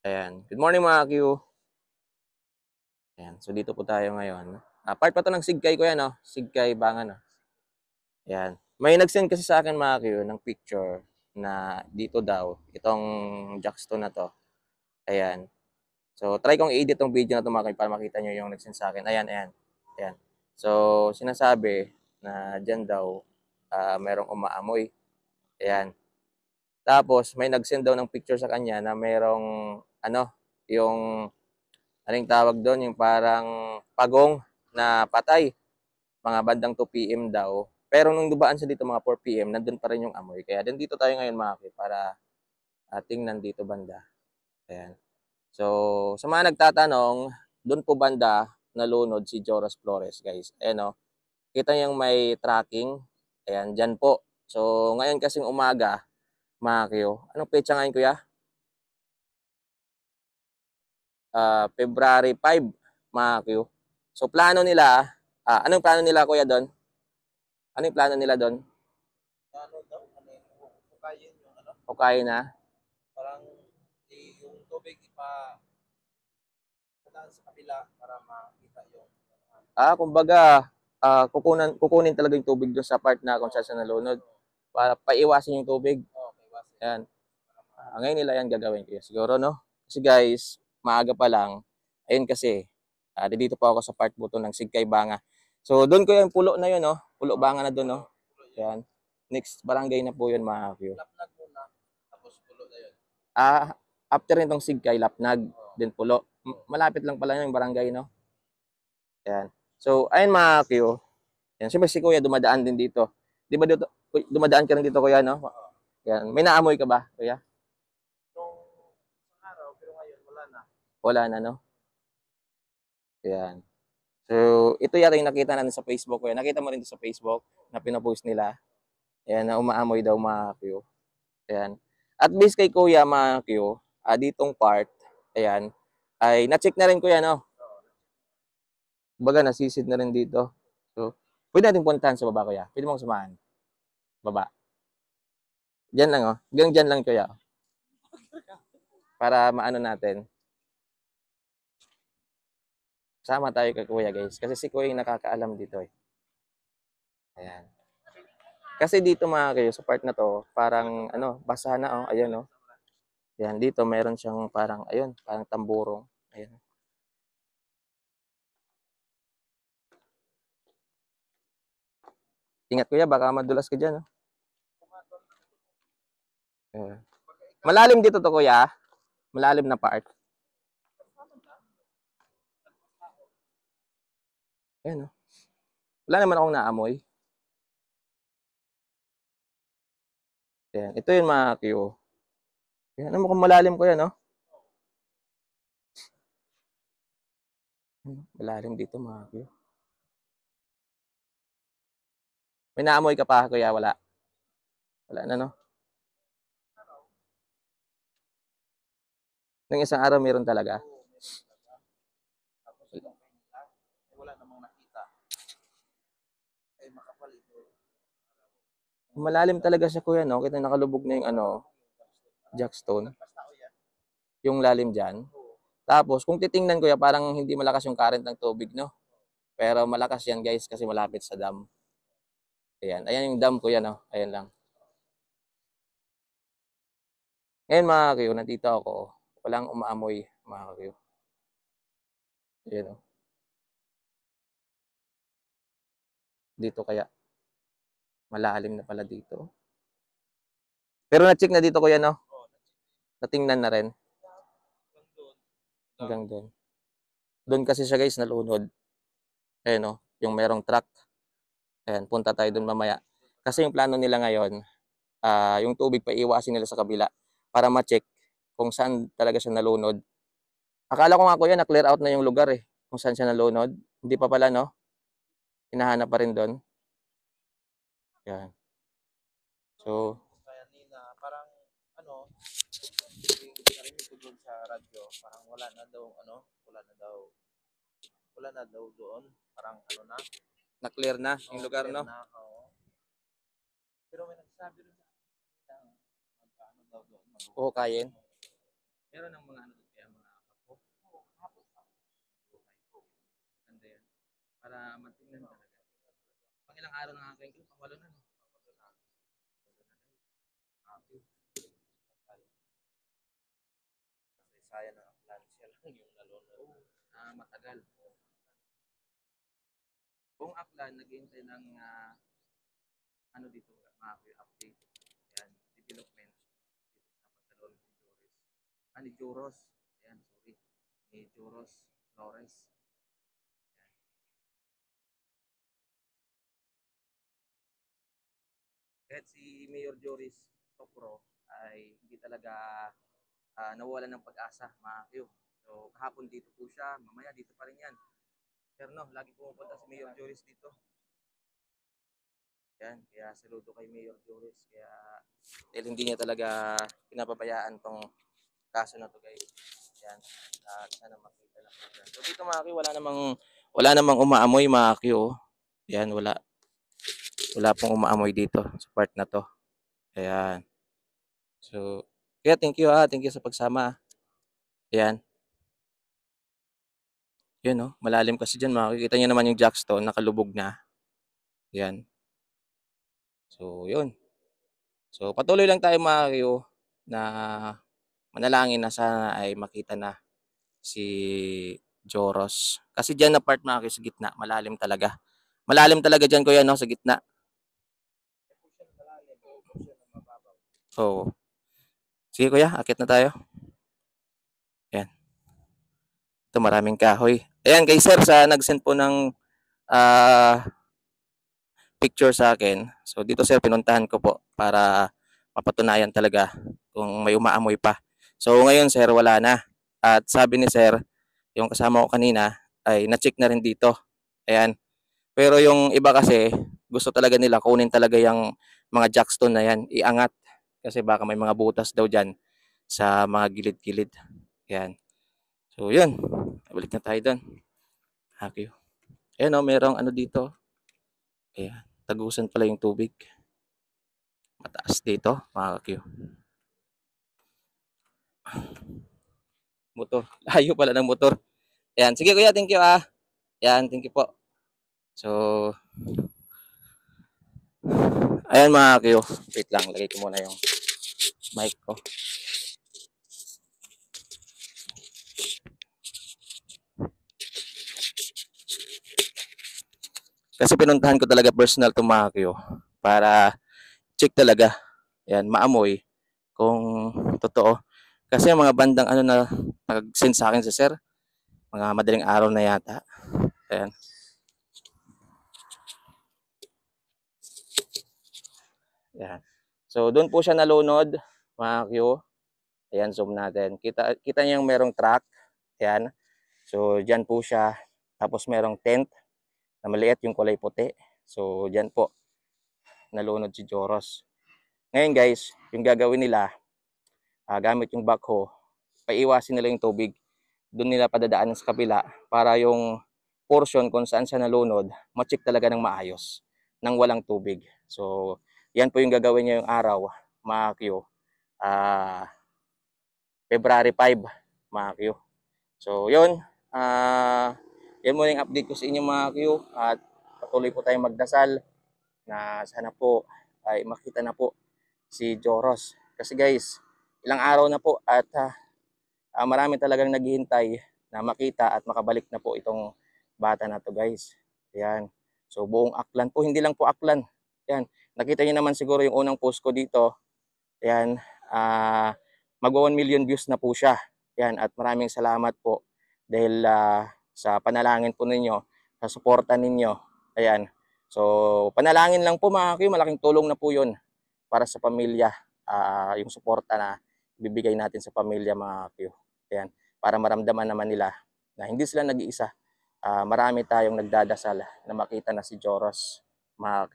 Ayan. Good morning mga Q. Ayan. So dito po tayo ngayon. Part pa to ng Sigkay ko yan, no? Sigkay Bangan, no? Ayan. May nag-send kasi sa akin mga Q ng picture na dito daw, itong jackstone na to. Ayan. So try kong i-edit tong video na to mga Q para makita nyo yung nag-send sa akin. Ayan, ayan. Ayan. So sinasabi na dyan daw merong umaamoy. Ayan. Tapos may nag-send daw ng picture sa kanya na merong ano, yung anong tawag doon, yung parang pagong na patay, mga bandang 2 PM daw. Pero nung dubaan sa dito mga 4 PM, nandun pa rin yung amoy. Kaya dito tayo ngayon mga kape para tingnan dito banda. Ayan. So, sa mga nagtatanong, doon po banda nalunod si Joras Flores, guys. Ayan o. Kita niyang may tracking. Ayan, dyan po. So, ngayon kasing umaga, mga kayo. Anong petsa ngayon, kuya? February 5, mga kayo. So, plano nila, anong plano nila, kuya, doon? Ano yung plano nila doon? Ano daw? Ano yung hukayin yung ano? Okay na? Parang yung tubig ipadaan sa kabila para makita yung Kumbaga, kukunin talaga yung tubig doon sa part na kung saan siya nalunod para paiwasan yung tubig. okay, wasin. Ayan. Ngayon nila yan gagawin ko. Siguro, no? Kasi guys, maaga pa lang. Ayun kasi, dito pa ako sa part buto ng Sigkay Banga. So, doon ko yung pulo na yun, no? Pulo Banga na doon, no? Ayan. Next barangay na po yun, mga view. Lapnag muna, tapos pulo na yun. After nitong Sigkay, Lapnag, din pulo. Malapit lang pala yung barangay, no? Ayan. So, ayun mga Q. Ayan. Siyempre si Kuya dumadaan din dito. Di ba dito, dumadaan ka rin dito, Kuya, no? Ayan. May naamoy ka ba, Kuya? Nung isang araw, pero ngayon wala na. Wala na, no? Ayan. So, ito yata yung nakita natin sa Facebook, Kuya. Nakita mo rin sa Facebook na pinapost nila. Ayan, na umaamoy daw mga Q. Ayan. At based kay Kuya, mga Q, ditong part, ayan, ay na-check na rin, Kuya, no? Baga nasisid na rin dito. So, pwede natin puntahan sa baba, Kuya. Pwede mong samahan. Baba. Diyan lang, oh. Hanggang diyan lang, Kuya. Para maano natin. Sama tayo kay Kuya, guys. Kasi si Kuya yung nakakaalam dito, eh. Ayan. Kasi dito mga kayo, sa part na to, parang, ano, basa na, oh. Ayan, oh. Ayan, dito meron siyang parang, ayun, parang tamburong. Ayan. Ingat, Kuya, baka madulas ka dyan, oh. Ayan. Malalim dito to, Kuya. Malalim na part. Ayan, oh. Wala naman akong naamoy. Ayan. Ito yung mga Q. Ayan, ano mukhang malalim ko yan, no? Malalim dito, mga Q. May naamoy ka pa, Kuya? Wala. Wala na, no? Nung isang araw, meron talaga. Tapos yung nila, wala namang nakita. Ay makapal ito. Malalim talaga siya, Kuya, no? Kita nakalubog na yung, ano, jackstone. Basta o yan. Yung lalim dyan. Tapos, kung titingnan, Kuya, parang hindi malakas yung current ng tubig, no? Pero malakas yan, guys, kasi malapit sa dam. Ayan. Ayan yung dam, Kuya, no? Ayan lang. Ngayon, mga Q, nandito ako. Walang umaamoy, mga Q. Ayan, oh. Dito kaya. Malalim na pala dito. Pero na-check na dito, Kuya, no? Natingnan na rin. Hanggang doon. Doon kasi siya, guys, nalunod. Ayan, oh. Yung merong truck. Ayan, punta tayo doon mamaya. Kasi yung plano nila ngayon, yung tubig paiwasin nila sa kabila para ma-check kung saan talaga siya nalunod. Akala ko nga, Kuya, na-clear out na yung lugar, eh. Kung saan siya nalunod. Hindi pa pala, no? Hinahanap pa rin doon. Yan. So, Kaya nina, parang ano, narinig ko doon sa radyo, parang wala na daw, wala na daw doon. Parang ano na, na-clear na yung lugar, clear no? na, oo. Pero may nagsabi doon sa akin na magkaano daw doon, Oo, kayin. meron ng mga ano doon Para matingnan talaga. Pang ilang araw na aking crew, pang 8 na. No? Kasi sayang na ang plan siya lang yung nalunod. Matagal. Buong Aklan, naghihintay ng ano dito, mga update. Yan, development dito sa pagkaloob ni Joris. Ni Joros. Ayan, sorry. Ni Joros Flores. Kahit si Mayor Joris Sopro ay hindi talaga nawalan ng pag-asa, mga Q. So, kahapon dito po siya, mamaya dito pa rin yan. Pero no, lagi pumupunta si Mayor Joris dito. Yan, kaya saludo kay Mayor Joris. Kaya dahil hindi niya talaga pinapabayaan tong kaso na to, guys. Yan, at sana makita lang po yan. So dito, mga Q, wala namang umaamoy, mga Q. Oh. Yan, wala pong umaamoy dito sa part na to. Ayan. So, kaya thank you thank you sa pagsama. Ayan. Yun, no? Malalim kasi dyan. Makikita nyo naman yung jackstone, nakalubog na. Ayan. So, yun. So, patuloy lang tayo, mga Q, na manalangin na sana ay makita na si Joros. Kasi dyan na part, mga Q, sa gitna, malalim talaga. Malalim talaga dyan, kuya, no? Sa gitna. Portion na malalim, portion na mababaw. So, sige, kuya, akit na tayo. Ayan. Ito, maraming kahoy. Ayan, kay sir, sa nag-send po ng picture sa akin. So dito, sir, pinuntahan ko po para mapatunayan talaga kung may umaamoy pa. So ngayon, sir, wala na. At sabi ni sir, yung kasama ko kanina ay na-check na rin dito. Ayan. Pero yung iba kasi gusto talaga nila kunin talaga yung mga jackstone na yan, iangat kasi baka may mga butas daw diyan sa mga gilid-gilid. Ayan. So yun. Balik na tayo doon. Okay. Ayan, oh, merong ano dito. Ayan. Tagusan pala yung tubig. Mataas dito, mga Q. Motor. Layo pala ng motor. Ayan. Sige, kuya. Thank you, Ayan. Thank you po. So, ayan, mga Q. Wait lang. Lagay ko muna yung mic ko. Kasi pinuntahan ko talaga personal to, mga Q, para check talaga. Ayan. Maamoy kung totoo. Kasi ang mga bandang ano na nag-send sa akin si sir, mga madaling araw na yata. Ayan. Ayan. So, doon po siya nalunod, mga Q. Ayan, zoom natin. Kita niyo yung merong track. Ayan. So, dyan po siya. Tapos merong tent na maliit, yung kulay puti. So, dyan po nalunod si Joros. Ngayon, guys, yung gagawin nila, gamit yung backhoe, paiwasin nila yung tubig. Doon nila padadaanan sa kabila para yung portion kung saan siya nalunod, ma-check talaga ng maayos, nang walang tubig. So, yan po yung gagawin niya yung araw, mga Q. February 5, mga Q. So, yun. Yan muna yung update ko sa inyo, mga Q. At patuloy po tayong magdasal na sana po ay makita na po si Joros. Kasi guys, ilang araw na po at marami talagang naghihintay na makita at makabalik na po itong bata na to, guys. Ayan. So, buong Aklan po. Hindi lang po Aklan. Ayan. Nakita niyo naman siguro yung unang post ko dito. Ayan. Magwa 1 million views na po siya. Ayan. At maraming salamat po dahil sa panalangin po ninyo, sa suporta ninyo. Ayan. So, panalangin lang po, mga Q. Malaking tulong na po yun para sa pamilya. Yung suporta na bibigay natin sa pamilya, mga Q. Ayan. Para maramdaman naman nila na hindi sila nag-iisa. Marami tayong nagdadasal na makita na si Joros, mga Q.